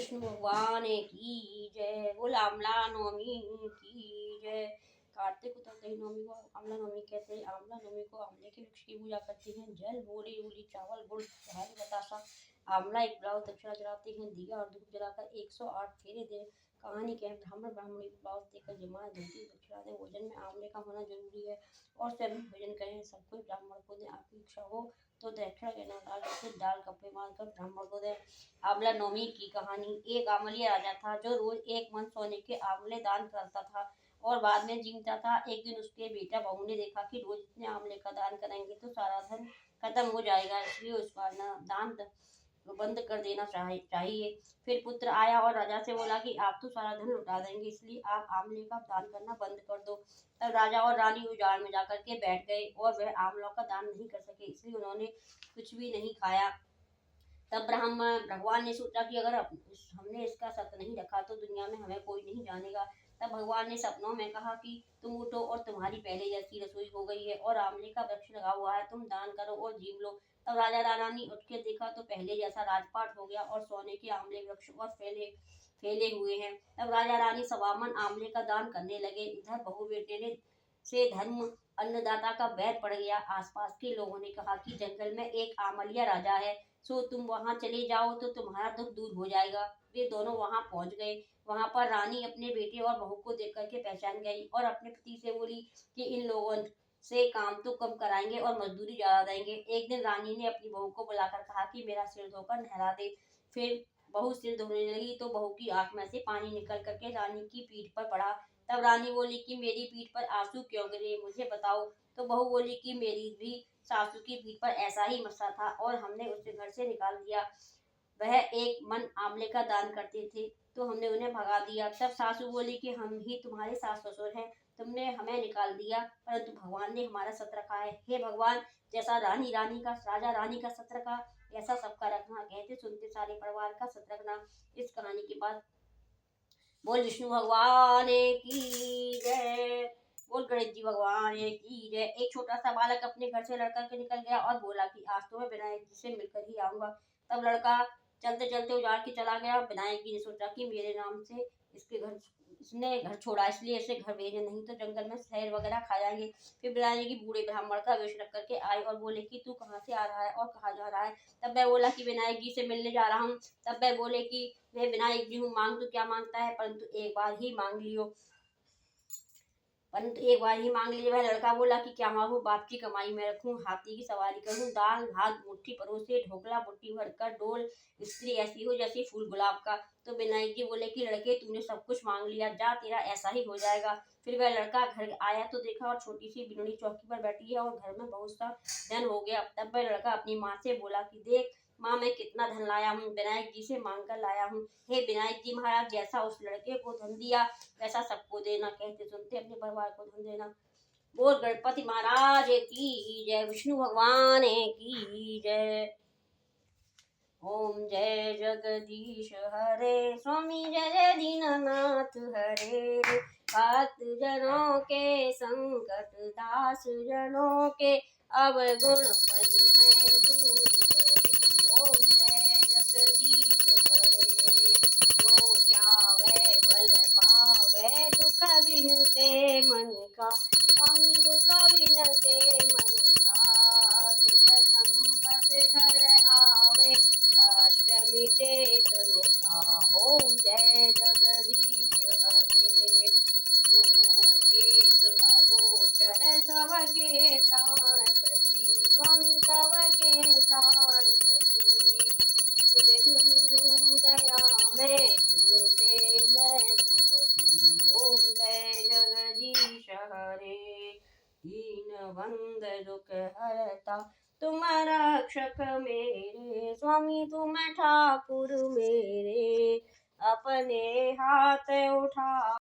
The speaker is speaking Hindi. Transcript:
विष्णु भगवान की जय। बोल आमला नवमी की जय। कार्तिक उतरते नवमी को आमला नवमी कहते हैं। आमला नवमी को आमले के वृक्ष की पूजा करते हैं। जल बोली उली चावल गुड़ भारी बतासा आमला एक ब्लाउज दक्षिणा जलाते हैं। दिया और धूप जलाकर 108 फेरे दे। कहानी के ब्राह्मण ब्राह्मणी को ब्लाउज देकर जमाए धोती दक्षिणा दे। भोजन में आमले का होना जरूरी है और स्वयं भोजन करें। सब कोई ब्राह्मण को दे। आपकी इच्छा हो तो दक्षिणा के नाम दाल कपड़े बांधकर ब्राह्मण को दे। आंवला नवमी की कहानी। एक आंवलिया राजा था जो रोज एक मन सोने के आंवले दान करता था और बाद में जीता था। एक दिन उसके बेटा बहू ने देखा कि रोज इतने आंवले का दान करेंगे तो सारा धन खत्म हो जाएगा, इसलिए उसका दान बंद कर देना चाहिए। फिर पुत्र आया और राजा से बोला कि आप तो सारा धन लुटा देंगे, इसलिए आप आंवले का दान करना बंद कर दो। तब राजा और रानी उजाड़ में जाकर के बैठ गए और वह आंवलों का दान नहीं कर सके, इसलिए उन्होंने कुछ भी नहीं खाया। तब भगवान ने सोचा कि अगर हमने इसका सत्य नहीं रखा तो दुनिया में हमें कोई नहीं जानेगा। तब भगवान ने सपनों में कहा कि तुम उठो और तुम्हारी पहले जैसी रसोई हो गई है और आंवले का वृक्ष लगा हुआ है, तुम दान करो और जीव लो। तब राजा रानी उठ के देखा तो पहले जैसा राजपाट हो गया और सोने के आंवले वृक्ष और फैले हुए हैं। तब राजा रानी सवामन आंवले का दान करने लगे। इधर बहू बेटे ने से धर्म अन्नदाता का बैर पड़ गया। आसपास के लोगों ने कहा कि जंगल में एक आंवलिया राजा है, सो तुम वहां चले जाओ तो तुम्हारा दुख दूर हो जाएगा। वे दोनों वहां पहुंच गए। वहां पर रानी अपने बेटे और बहू को देख करके पहचान गई और अपने पति से बोली कि इन लोगों से काम तो कम कराएंगे और मजदूरी ज्यादा देंगे। एक दिन रानी ने अपनी बहू को बुलाकर कहा कि मेरा सिर धोकर नहला दे। फिर बहू सिर धोने लगी तो बहू की आंख में से पानी निकल करके रानी की पीठ पर पड़ा। तब रानी बोली कि मेरी पीठ पर आंसू क्यों गिरे, मुझे बताओ। तो बहू बोली कि मेरी भी सासू की पीठ पर ऐसा ही मसला था और हमने उसे घर से निकाल दिया। वह एक मन आंवले का दान करते थे तो हमने उन्हें भगा दिया। तब सासू बोली कि हम ही तुम्हारे सास ससुर हैं, तुमने हमें निकाल दिया परंतु भगवान ने हमारा सत रखा है। हे भगवान, जैसा राजा रानी का सत रखा ऐसा सबका रखना। कहते सुनते सारे परिवार का सत रखना। इस कहानी के बाद बोल विष्णु भगवान की जय। बोल गणेश जी भगवान की जय। एक छोटा सा बालक अपने घर से लड़का के निकल गया और बोला कि आज तो मैं विनायक जी से मिलकर ही आऊंगा। तब लड़का चलते चलते उजाड़ के चला गया। विनायक जी ने सोचा कि मेरे नाम से इसने घर छोड़ा, इसलिए इसे घर भेजे, नहीं तो जंगल में शहर वगैरह खा जाएंगे। फिर विनायक जी बूढ़े ब्राह्मण का वेश रख करके आए और बोले कि तू कहाँ से आ रहा है और कहाँ जा रहा है। तब मैं बोला कि विनायक जी से मिलने जा रहा हूँ। तब मैं बोले कि मैं विनायक जी हूँ, मांग तो क्या मांगता है, परंतु एक बार ही मांग लियो, वह लड़का बोला कि क्या मांगू, बाप की कमाई में रखूं, हाथी की सवारी करूं, दाल भात मुट्ठी परोसे, ढोकला मुट्ठी भर कर डोल, स्त्री ऐसी हो जैसी फूल गुलाब का। तो विनायक जी बोले कि लड़के तूने सब कुछ मांग लिया, जा तेरा ऐसा ही हो जाएगा। फिर वह लड़का घर आया तो देखा और छोटी सी बिलोड़ी चौकी पर बैठी है और घर में बहुत सा धन हो गया। तब वह लड़का अपनी माँ से बोला कि देख माँ, मैं कितना धन लाया हूँ, विनायक जी से मांग कर लाया हूँ। हे विनायक जी महाराज, जैसा उस लड़के को धन दिया वैसा सबको देना। कहते सुनते अपने परिवार को धन देना। बोल गणपति महाराज की जय। विष्णु भगवान की जय। ओम जय जगदीश हरे, स्वामी जय जय दीननाथ हरे। भक्त जनों के संकट, दास जनों के अवगुण पद में दूर करे। ओम जय जगदीश हरे, जो ध्यावे फल पावे, दुख बिनसे मन का, स्वामी दुख बिनसे मन का, सुख संपत घर आवे, कष्ट मिटे तन का। ओम जय जगदीश हरे, एक अगोचर सबके प्राणपति, स्वामी सबके प्राणपति, दया में तुमसे मैं तुमसी। ओम जय जगदीश हरे, दीन बंद दुख हरता, तुम रक्षक मेरे, स्वामी तुम ठाकुर मेरे, अपने हाथ उठा